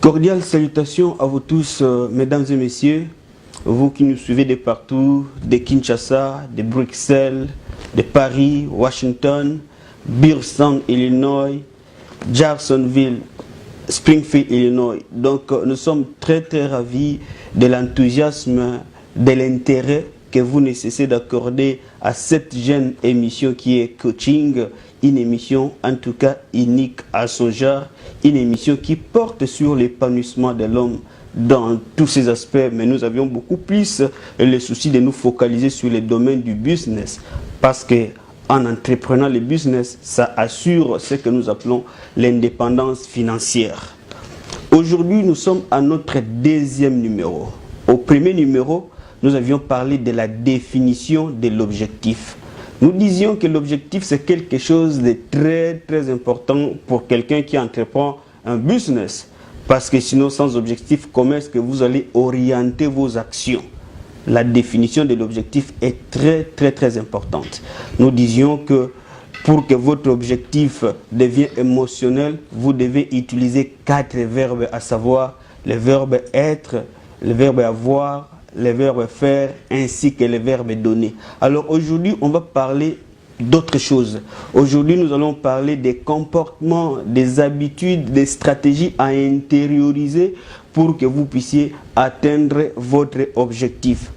Cordiales salutations à vous tous, mesdames et messieurs, vous qui nous suivez de partout, de Kinshasa, de Bruxelles, de Paris, Washington, Birmingham, Illinois, Jacksonville, Springfield, Illinois. Donc nous sommes très ravis de l'enthousiasme, de l'intérêt que vous ne cessez d'accorder à cette jeune émission qui est Coaching, une émission en tout cas unique à son genre, une émission qui porte sur l'épanouissement de l'homme dans tous ses aspects, mais nous avions beaucoup plus le souci de nous focaliser sur les domaines du business, parce que en entreprenant le business, ça assure ce que nous appelons l'indépendance financière. Aujourd'hui, nous sommes à notre deuxième numéro. Au premier numéro, nous avions parlé de la définition de l'objectif. Nous disions que l'objectif, c'est quelque chose de très important pour quelqu'un qui entreprend un business. Parce que sinon, sans objectif, comment est-ce que vous allez orienter vos actions? La définition de l'objectif est très importante. Nous disions que pour que votre objectif devienne émotionnel, vous devez utiliser 4 verbes, à savoir le verbe être, le verbe avoir, le verbe faire ainsi que le verbe donner. Alors aujourd'hui, on va parler d'autres choses. Aujourd'hui, nous allons parler des comportements, des habitudes, des stratégies à intérioriser pour que vous puissiez atteindre votre objectif.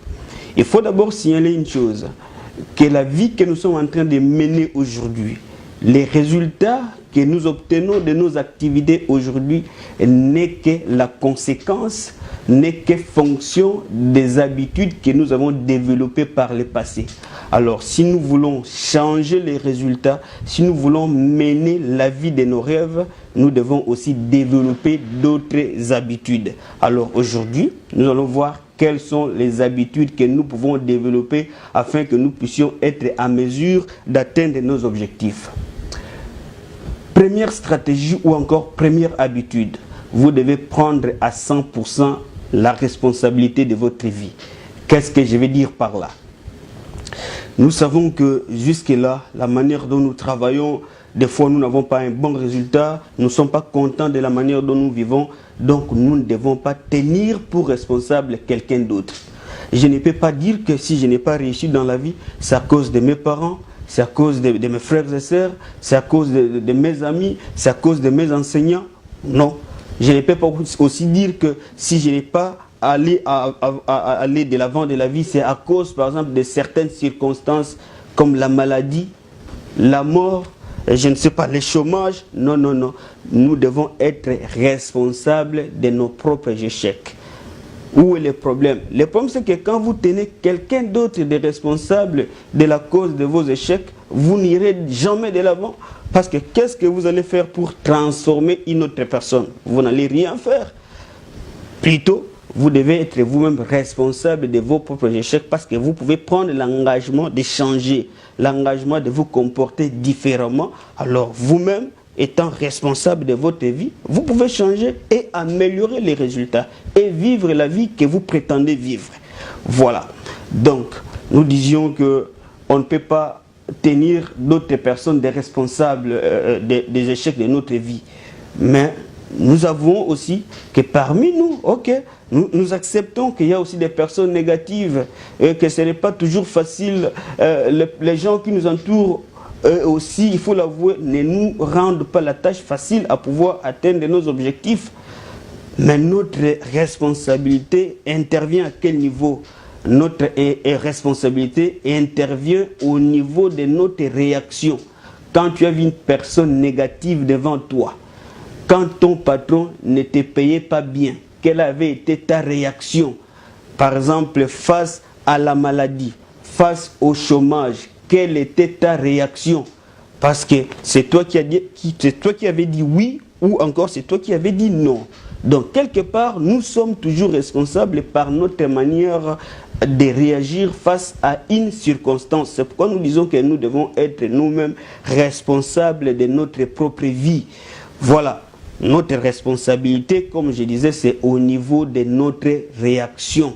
Il faut d'abord signaler une chose, que la vie que nous sommes en train de mener aujourd'hui, les résultats que nous obtenons de nos activités aujourd'hui n'est que la conséquence, n'est que fonction des habitudes que nous avons développées par le passé. Alors, si nous voulons changer les résultats, si nous voulons mener la vie de nos rêves, nous devons aussi développer d'autres habitudes. Alors, aujourd'hui, nous allons voir quelles sont les habitudes que nous pouvons développer afin que nous puissions être à mesure d'atteindre nos objectifs. Première stratégie ou encore première habitude, vous devez prendre à 100% la responsabilité de votre vie. Qu'est-ce que je vais dire par là? Nous savons que jusque-là, la manière dont nous travaillons, des fois nous n'avons pas un bon résultat, nous ne sommes pas contents de la manière dont nous vivons, donc nous ne devons pas tenir pour responsable quelqu'un d'autre. Je ne peux pas dire que si je n'ai pas réussi dans la vie, c'est à cause de mes parents, c'est à cause de mes frères et sœurs, c'est à cause de mes amis, c'est à cause de mes enseignants. Non. Je ne peux pas aussi dire que si je n'ai pas aller de l'avant de la vie, c'est à cause, par exemple, de certaines circonstances comme la maladie, la mort, je ne sais pas, le chômage. Non. Nous devons être responsables de nos propres échecs. Où est le problème? Le problème, c'est que quand vous tenez quelqu'un d'autre de responsable de la cause de vos échecs, vous n'irez jamais de l'avant. Parce que qu'est-ce que vous allez faire pour transformer une autre personne? Vous n'allez rien faire. Plutôt, vous devez être vous-même responsable de vos propres échecs parce que vous pouvez prendre l'engagement de changer, l'engagement de vous comporter différemment. Alors vous-même, étant responsable de votre vie, vous pouvez changer et améliorer les résultats et vivre la vie que vous prétendez vivre. Voilà. Donc, nous disions que on ne peut pas tenir d'autres personnes des responsables des échecs de notre vie. Mais nous avons aussi que parmi nous, nous acceptons qu'il y a aussi des personnes négatives et que ce n'est pas toujours facile. Les gens qui nous entourent aussi, il faut l'avouer, ne nous rendent pas la tâche facile à pouvoir atteindre nos objectifs. Mais notre responsabilité intervient à quel niveau? Notre responsabilité intervient au niveau de notre réaction. Quand tu as vu une personne négative devant toi, quand ton patron ne te payait pas bien, quelle avait été ta réaction? Par exemple, face à la maladie, face au chômage, quelle était ta réaction? Parce que c'est toi qui avais dit oui ou encore c'est toi qui avais dit non. Donc, quelque part, nous sommes toujours responsables par notre manière de réagir face à une circonstance. C'est pourquoi nous disons que nous devons être nous-mêmes responsables de notre propre vie. Voilà. Notre responsabilité, comme je disais, c'est au niveau de notre réaction.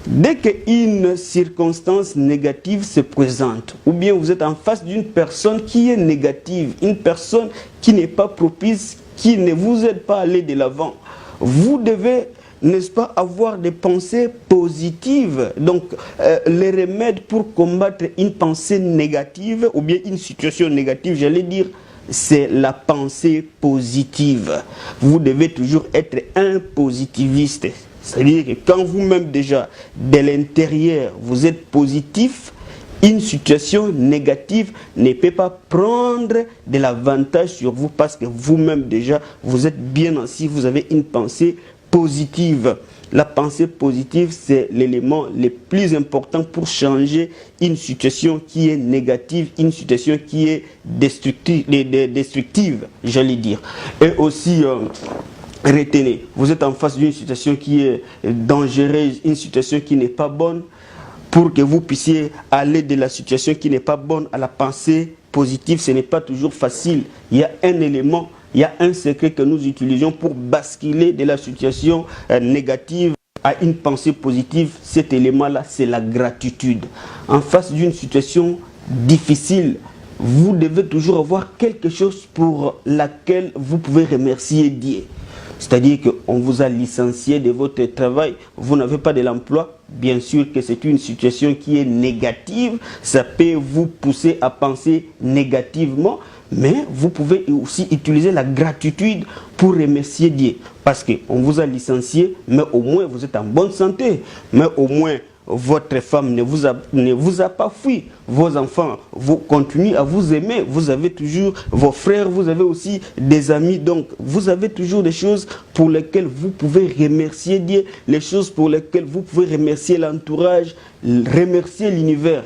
Dès qu'une circonstance négative se présente, ou bien vous êtes en face d'une personne qui est négative, une personne qui n'est pas propice, qui ne vous aide pas à aller de l'avant, vous devez, n'est-ce pas, avoir des pensées positives. Donc, les remèdes pour combattre une pensée négative ou bien une situation négative, j'allais dire, c'est la pensée positive. Vous devez toujours être un positiviste. C'est-à-dire que quand vous-même déjà, de l'intérieur, vous êtes positif, une situation négative ne peut pas prendre de l'avantage sur vous parce que vous-même déjà, vous êtes bien assis, vous avez une pensée positive. La pensée positive, c'est l'élément le plus important pour changer une situation qui est négative, une situation qui est destructive, j'allais dire. Et aussi, retenez, vous êtes en face d'une situation qui est dangereuse, une situation qui n'est pas bonne. Pour que vous puissiez aller de la situation qui n'est pas bonne à la pensée positive, ce n'est pas toujours facile. Il y a un élément, il y a un secret que nous utilisons pour basculer de la situation négative à une pensée positive. Cet élément-là, c'est la gratitude. En face d'une situation difficile, vous devez toujours avoir quelque chose pour laquelle vous pouvez remercier Dieu. C'est-à-dire qu'on vous a licencié de votre travail, vous n'avez pas de l'emploi. Bien sûr que c'est une situation qui est négative, ça peut vous pousser à penser négativement, mais vous pouvez aussi utiliser la gratitude pour remercier Dieu. Parce qu'on vous a licencié, mais au moins vous êtes en bonne santé, mais au moins votre femme ne vous a pas fui. Vos enfants vous continuent à vous aimer. Vous avez toujours vos frères, vous avez aussi des amis. Donc, vous avez toujours des choses pour lesquelles vous pouvez remercier Dieu, les choses pour lesquelles vous pouvez remercier l'entourage, remercier l'univers.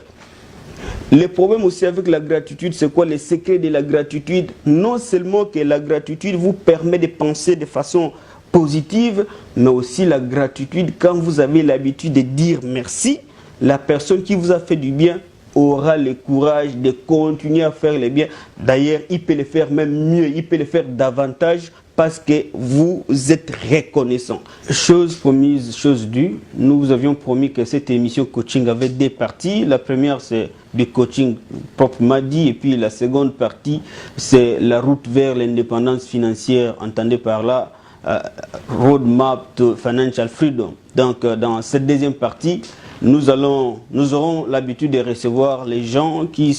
Le problème aussi avec la gratitude, c'est quoi le secret de la gratitude? Non seulement que la gratitude vous permet de penser de façon positive, mais aussi la gratitude, quand vous avez l'habitude de dire merci, la personne qui vous a fait du bien aura le courage de continuer à faire le bien. D'ailleurs, il peut le faire même mieux, il peut le faire davantage parce que vous êtes reconnaissant. Chose promise, chose due. Nous vous avions promis que cette émission coaching avait deux parties. La première, c'est du coaching proprement dit, et puis la seconde partie, c'est la route vers l'indépendance financière, entendez par là, Roadmap to Financial Freedom. Donc, dans cette deuxième partie, nous aurons l'habitude de recevoir les gens qui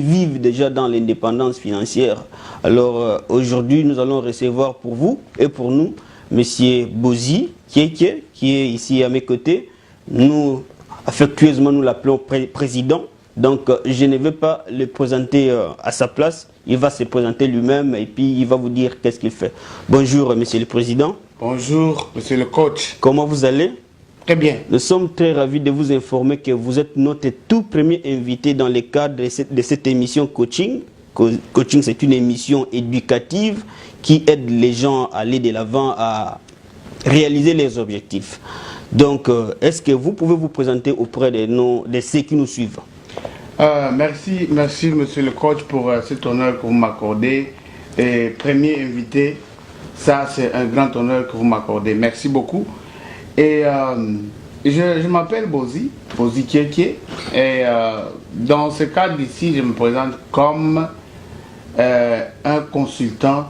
vivent déjà dans l'indépendance financière. Alors, aujourd'hui, nous allons recevoir pour vous et pour nous, Monsieur Bozi, qui est ici à mes côtés. Nous, affectueusement, nous l'appelons président. Donc, je ne vais pas le présenter à sa place. Il va se présenter lui-même et puis il va vous dire qu'est-ce qu'il fait. Bonjour, Monsieur le Président. Bonjour, Monsieur le Coach. Comment vous allez? Très bien. Nous sommes très ravis de vous informer que vous êtes notre tout premier invité dans le cadre de cette émission Coaching. Coaching, c'est une émission éducative qui aide les gens à aller de l'avant, à réaliser leurs objectifs. Donc, est-ce que vous pouvez vous présenter auprès de ceux qui nous suivent? Merci, Monsieur le Coach, pour cet honneur que vous m'accordez. Et premier invité, ça c'est un grand honneur que vous m'accordez. Merci beaucoup. Et je m'appelle Bozi Kieke. Et dans ce cadre ici, je me présente comme un consultant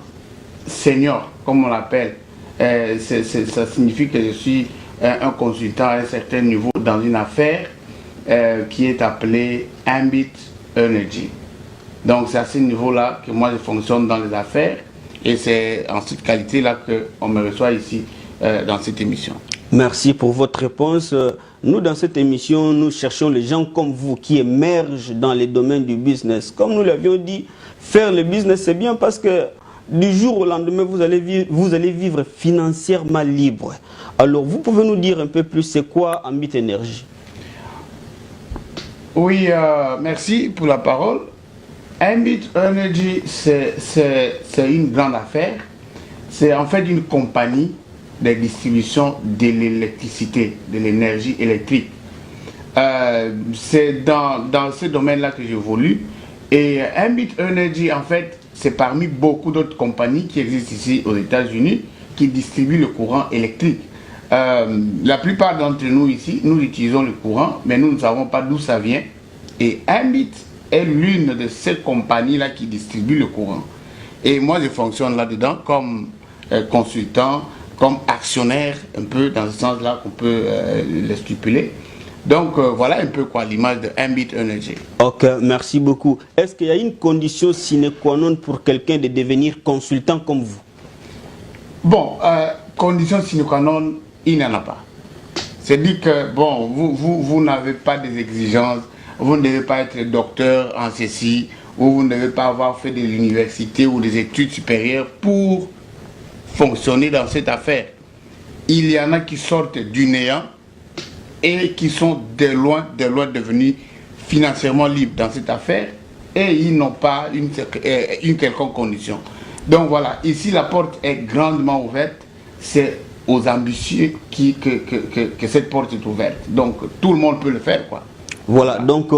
senior, comme on l'appelle. Ça signifie que je suis un consultant à un certain niveau dans une affaire qui est appelé Ambit Energy. Donc c'est à ce niveau-là que moi je fonctionne dans les affaires et c'est en cette qualité-là qu'on me reçoit ici dans cette émission. Merci pour votre réponse. Nous, dans cette émission, nous cherchons les gens comme vous qui émergent dans les domaines du business. Comme nous l'avions dit, faire le business, c'est bien parce que du jour au lendemain, vous allez vivre financièrement libre. Alors, vous pouvez nous dire un peu plus, c'est quoi Ambit Energy? Oui, merci pour la parole. Ambit Energy, c'est une grande affaire. C'est en fait une compagnie de distribution de l'électricité, de l'énergie électrique. C'est dans ce domaine-là que j'évolue. Et Ambit Energy, en fait, c'est parmi beaucoup d'autres compagnies qui existent ici aux États-Unis qui distribuent le courant électrique. La plupart d'entre nous ici, nous utilisons le courant, mais nous ne savons pas d'où ça vient. Et Ambit est l'une de ces compagnies-là qui distribue le courant. Et moi, je fonctionne là-dedans comme consultant, comme actionnaire, un peu dans ce sens-là qu'on peut le stipuler. Donc voilà un peu quoi l'image de Ambit Energy. Ok, merci beaucoup. Est-ce qu'il y a une condition sine qua non pour quelqu'un de devenir consultant comme vous? Bon, condition sine qua non, il n'y en a pas. C'est-à-dire que, bon, vous n'avez pas des exigences, vous ne devez pas être docteur en ceci, ou vous ne devez pas avoir fait de l'université ou des études supérieures pour fonctionner dans cette affaire. Il y en a qui sortent du néant et qui sont de loin devenus financièrement libres dans cette affaire et ils n'ont pas une quelconque condition. Donc voilà, ici la porte est grandement ouverte, c'est aux ambitieux que cette porte est ouverte. Donc tout le monde peut le faire, quoi. Voilà, donc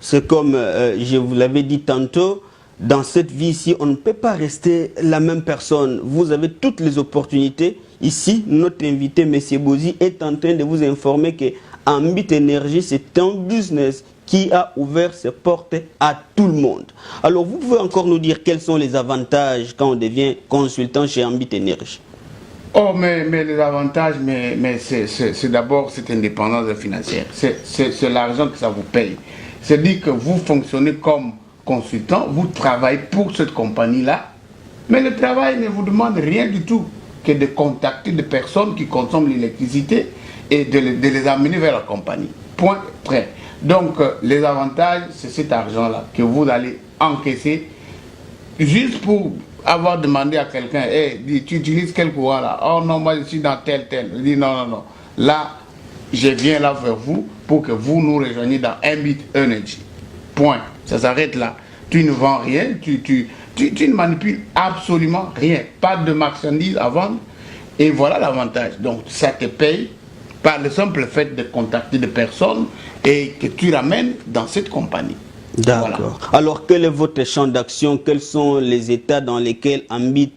c'est comme je vous l'avais dit tantôt, dans cette vie ici, on ne peut pas rester la même personne. Vous avez toutes les opportunités. Ici, notre invité, M. Bozi, est en train de vous informer que Ambit Energy, c'est un business qui a ouvert ses portes à tout le monde. Alors, vous pouvez encore nous dire quels sont les avantages quand on devient consultant chez Ambit Energy? Oh, mais les avantages, mais c'est d'abord cette indépendance financière. C'est l'argent que ça vous paye. C'est-à-dire que vous fonctionnez comme consultant, vous travaillez pour cette compagnie-là, mais le travail ne vous demande rien du tout que de contacter des personnes qui consomment l'électricité et de les amener vers la compagnie. Point, très. Donc, les avantages, c'est cet argent-là que vous allez encaisser juste pour avoir demandé à quelqu'un, hey, tu utilises quel courant là? Oh non, moi je suis dans tel. Je dis non, non, non. Là, je viens là vers vous pour que vous nous rejoigniez dans Ambit Energy. Point. Ça s'arrête là. Tu ne vends rien, tu ne manipules absolument rien. Pas de marchandises à vendre. Et voilà l'avantage. Donc ça te paye par le simple fait de contacter des personnes et que tu ramènes dans cette compagnie. D'accord. Voilà. Alors quel est votre champ d'action? Quels sont les États dans lesquels Ambit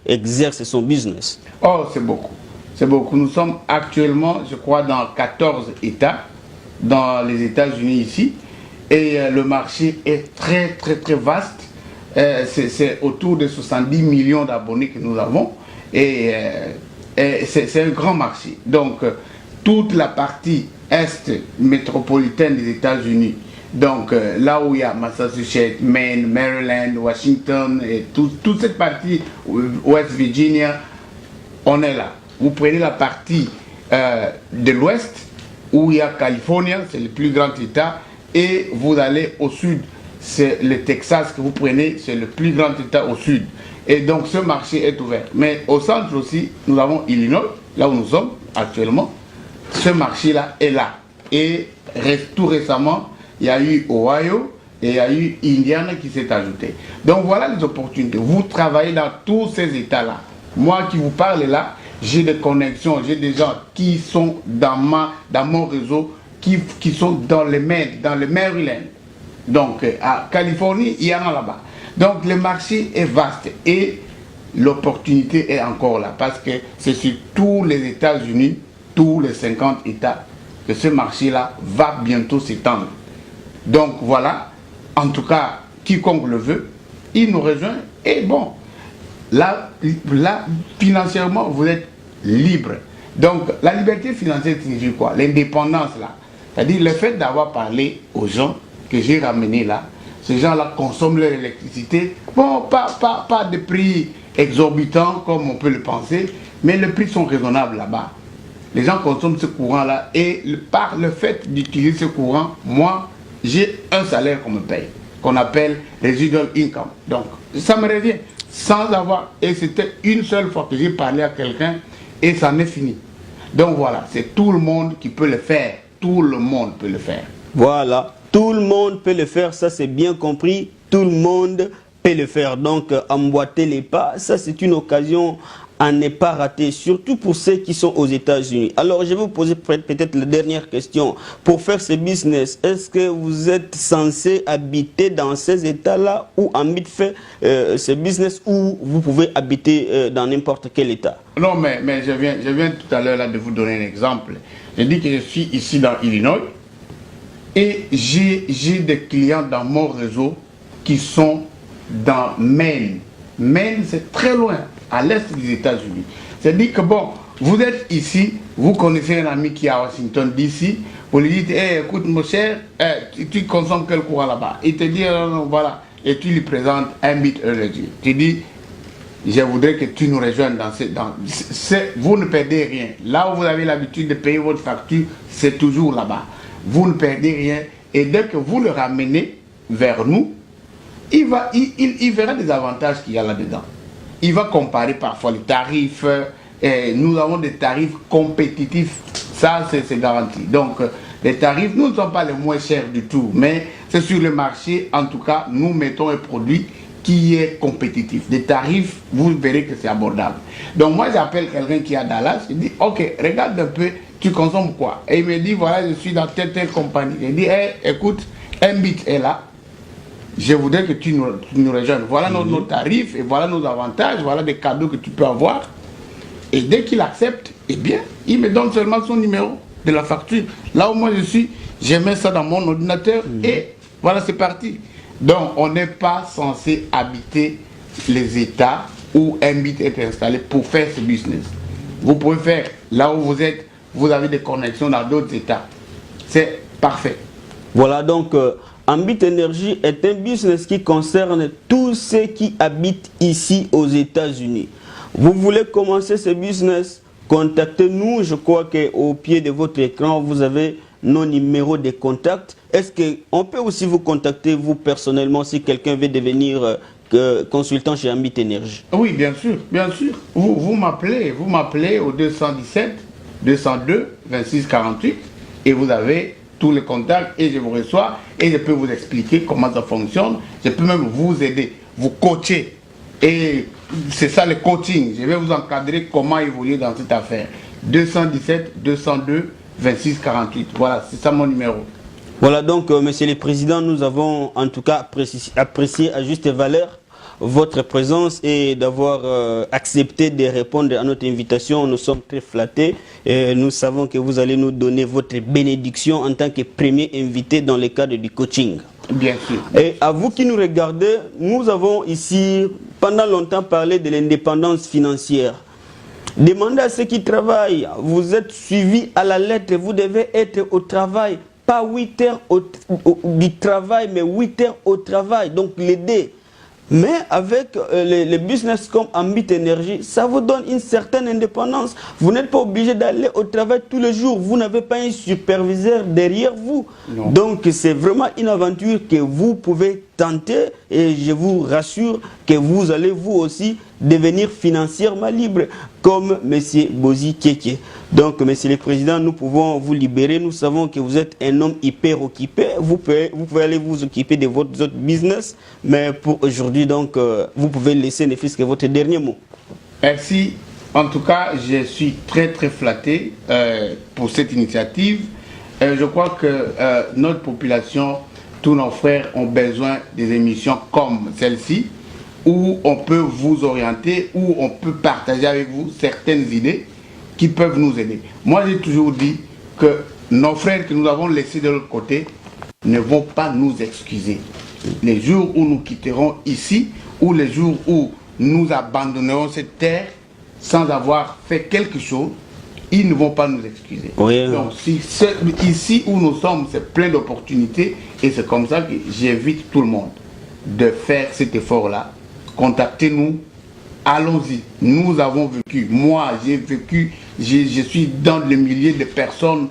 exerce son business? Oh, c'est beaucoup. C'est beaucoup. Nous sommes actuellement, je crois, dans 14 États, dans les États-Unis ici. Et le marché est très vaste. C'est autour de 70 millions d'abonnés que nous avons. Et c'est un grand marché. Donc, toute la partie est métropolitaine des États-Unis, donc là où il y a Massachusetts, Maine, Maryland, Washington, et toute cette partie West Virginia, on est là. Vous prenez la partie de l'ouest, où il y a Californie, c'est le plus grand État, et vous allez au sud, c'est le Texas que vous prenez, c'est le plus grand État au sud. Et donc ce marché est ouvert. Mais au centre aussi, nous avons Illinois, là où nous sommes actuellement. Ce marché-là est là. Et tout récemment, il y a eu Ohio et il y a eu Indiana qui s'est ajouté. Donc voilà les opportunités. Vous travaillez dans tous ces États-là. Moi qui vous parle là, j'ai des connexions, j'ai des gens qui sont dans mon réseau, qui sont dans le Maryland. Donc à Californie, il y en a là-bas. Donc le marché est vaste et l'opportunité est encore là parce que c'est sur tous les États-Unis, tous les 50 États, que ce marché-là va bientôt s'étendre. Donc voilà, en tout cas, quiconque le veut, il nous rejoint. Et bon, là financièrement, vous êtes libre. Donc la liberté financière signifie quoi? L'indépendance là. C'est-à-dire le fait d'avoir parlé aux gens que j'ai ramenés là, ces gens-là consomment leur électricité. Bon, pas de prix exorbitants comme on peut le penser, mais les prix sont raisonnables là-bas. Les gens consomment ce courant-là et par le fait d'utiliser ce courant, moi, j'ai un salaire qu'on me paye, qu'on appelle residual income. Donc, ça me revient sans avoir... Et c'était une seule fois que j'ai parlé à quelqu'un et ça en est fini. Donc voilà, c'est tout le monde qui peut le faire. Tout le monde peut le faire. Voilà, tout le monde peut le faire, ça c'est bien compris. Tout le monde peut le faire. Donc, emboîter les pas, ça c'est une occasion à ne pas rater, surtout pour ceux qui sont aux États-Unis. Alors, je vais vous poser peut-être la dernière question. Pour faire ce business, est-ce que vous êtes censé habiter dans ces États-là ou Ambit fait ce business ou vous pouvez habiter dans n'importe quel État? Non, mais je viens tout à l'heure de vous donner un exemple. Je dis que je suis ici dans Illinois et j'ai des clients dans mon réseau qui sont dans Maine. Maine, c'est très loin. à l'est des États-Unis. C'est-à-dire que bon, vous êtes ici, vous connaissez un ami qui est à Washington DC, vous lui dites, hey, écoute mon cher, tu consommes quel courant là-bas? Il te dit, non, voilà, et tu lui présentes un bit energy. Tu dis, je voudrais que tu nous rejoignes vous ne perdez rien. Là où vous avez l'habitude de payer votre facture, c'est toujours là-bas. Vous ne perdez rien. Et dès que vous le ramenez vers nous, il verra des avantages qu'il y a là-dedans. Il va comparer parfois les tarifs. Nous avons des tarifs compétitifs. Ça, c'est garanti. Donc, les tarifs, nous ne sommes pas les moins chers du tout. Mais c'est sur le marché, en tout cas, nous mettons un produit qui est compétitif. Des tarifs, vous verrez que c'est abordable. Donc moi, j'appelle quelqu'un qui est à Dallas, je dis, ok, regarde un peu, tu consommes quoi? Et il me dit, voilà, je suis dans telle compagnie. Je dis, hey, écoute, un bit est là, je voudrais que tu nous rejoignes. Voilà nos tarifs, et voilà nos avantages, voilà des cadeaux que tu peux avoir. Et dès qu'il accepte, eh bien, il me donne seulement son numéro de la facture. Là où moi je suis, je mets ça dans mon ordinateur, et voilà, c'est parti. Donc, on n'est pas censé habiter les États où un bit est installé pour faire ce business. Vous pouvez faire là où vous êtes, vous avez des connexions dans d'autres États. C'est parfait. Voilà, donc, Ambit Energy est un business qui concerne tous ceux qui habitent ici aux États-Unis. Vous voulez commencer ce business? Contactez-nous. Je crois qu'au pied de votre écran, vous avez nos numéros de contact. Est-ce qu'on peut aussi vous contacter, vous personnellement, si quelqu'un veut devenir consultant chez Ambit Energy? Oui, bien sûr, bien sûr. Vous m'appelez au 217 202 26 48 et vous avez tous les contacts et je vous reçois et je peux vous expliquer comment ça fonctionne. Je peux même vous aider, vous coacher. Et c'est ça le coaching. Je vais vous encadrer comment évoluer dans cette affaire. 217 202 26 48. Voilà, c'est ça mon numéro. Voilà donc, Monsieur le Président, nous avons en tout cas apprécié à juste valeur votre présence et d'avoir accepté de répondre à notre invitation. Nous sommes très flattés et nous savons que vous allez nous donner votre bénédiction en tant que premier invité dans le cadre du coaching. Bien sûr. Et à vous qui nous regardez, nous avons ici pendant longtemps parlé de l'indépendance financière. Demandez à ceux qui travaillent, vous êtes suivis à la lettre, vous devez être au travail, pas 8 heures du travail, mais 8 heures au travail, donc l'aider. Mais avec les business comme Ambit Energy, ça vous donne une certaine indépendance. Vous n'êtes pas obligé d'aller au travail tous les jours. Vous n'avez pas un superviseur derrière vous. Non. Donc c'est vraiment une aventure que vous pouvez tenter et je vous rassure que vous allez vous aussi devenir financièrement libre comme M. Bozi Keke. Donc, Monsieur le Président, nous pouvons vous libérer. Nous savons que vous êtes un homme hyper occupé. Vous pouvez aller vous occuper de votre autre business. Mais pour aujourd'hui, donc, vous pouvez laisser ne fût-ce que votre dernier mot. Merci. En tout cas, je suis très flatté pour cette initiative. Je crois que notre population, tous nos frères ont besoin des émissions comme celle-ci, où on peut vous orienter, où on peut partager avec vous certaines idées qui peuvent nous aider. Moi, j'ai toujours dit que nos frères que nous avons laissés de l'autre côté ne vont pas nous excuser. Les jours où nous quitterons ici, ou les jours où nous abandonnerons cette terre sans avoir fait quelque chose, ils ne vont pas nous excuser. Oui. Donc, ici où nous sommes, c'est plein d'opportunités et c'est comme ça que j'invite tout le monde de faire cet effort-là. Contactez-nous, allons-y. Nous avons vécu, moi j'ai vécu, je suis dans le milieu de personnes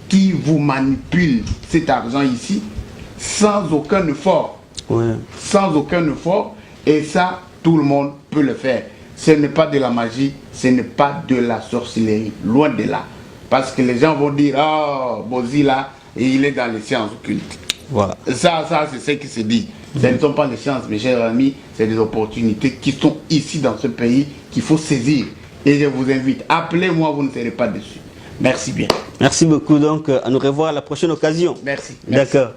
qui vous manipulent cet argent ici sans aucun effort. Ouais. Sans aucun effort. Et ça, tout le monde peut le faire. Ce n'est pas de la magie, ce n'est pas de la sorcellerie, loin de là. Parce que les gens vont dire, oh, Bozi là, il est dans les sciences occultes. Voilà. Ça c'est ce qui se dit. Ce ne sont pas les sciences, mes chers amis, c'est des opportunités qui sont ici dans ce pays qu'il faut saisir. Et je vous invite, appelez-moi, vous ne serez pas déçus. Merci bien. Merci beaucoup, donc à nous revoir à la prochaine occasion. Merci. D'accord.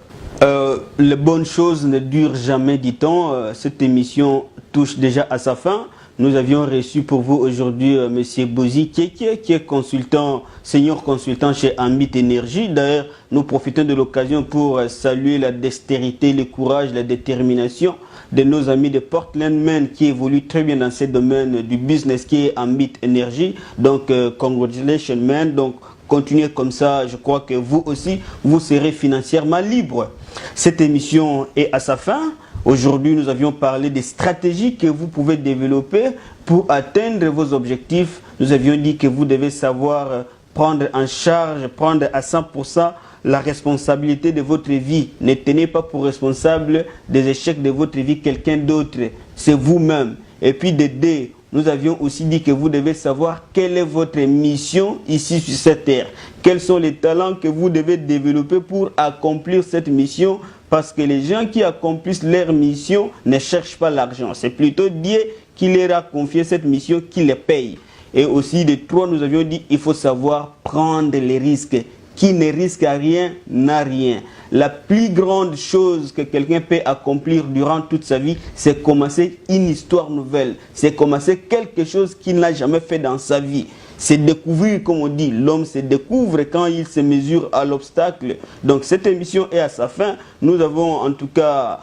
Les bonnes choses ne durent jamais, dit-on. Cette émission touche déjà à sa fin. nous avions reçu pour vous aujourd'hui Monsieur Bozi, qui est consultant, senior consultant chez Ambit Énergie. D'ailleurs, nous profitons de l'occasion pour saluer la dextérité, le courage, la détermination de nos amis de Portland, Maine, qui évoluent très bien dans ce domaine du business qui est Ambit Énergie. Donc, congratulations, man. Donc, continuez comme ça. Je crois que vous aussi, vous serez financièrement libre. Cette émission est à sa fin. Aujourd'hui, nous avions parlé des stratégies que vous pouvez développer pour atteindre vos objectifs. Nous avions dit que vous devez savoir prendre en charge, prendre à 100% la responsabilité de votre vie. Ne tenez pas pour responsable des échecs de votre vie quelqu'un d'autre. C'est vous-même. Et puis d'aider. Nous avions aussi dit que vous devez savoir quelle est votre mission ici sur cette terre. Quels sont les talents que vous devez développer pour accomplir cette mission. Parce que les gens qui accomplissent leur mission ne cherchent pas l'argent. C'est plutôt Dieu qui leur a confié cette mission, qui les paye. Et aussi, de trois, nous avions dit il faut savoir prendre les risques. Qui ne risque rien n'a rien. La plus grande chose que quelqu'un peut accomplir durant toute sa vie, c'est commencer une histoire nouvelle. C'est commencer quelque chose qu'il n'a jamais fait dans sa vie. C'est découvrir, comme on dit, l'homme se découvre quand il se mesure à l'obstacle. Donc cette émission est à sa fin. Nous avons en tout cas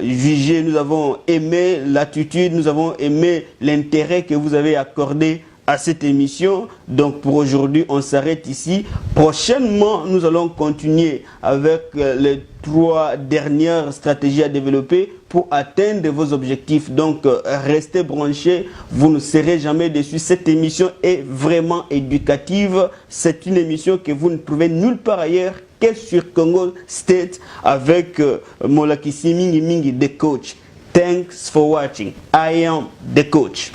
jugé, nous avons aimé l'attitude, nous avons aimé l'intérêt que vous avez accordé à cette émission. Donc pour aujourd'hui, on s'arrête ici. Prochainement, nous allons continuer avec les 3 dernières stratégies à développer pour atteindre vos objectifs. Donc restez branchés, vous ne serez jamais déçus. Cette émission est vraiment éducative. C'est une émission que vous ne trouvez nulle part ailleurs que sur Congo State avec Molakisi Mingi Mingi, the coach. Thanks for watching. I am the coach.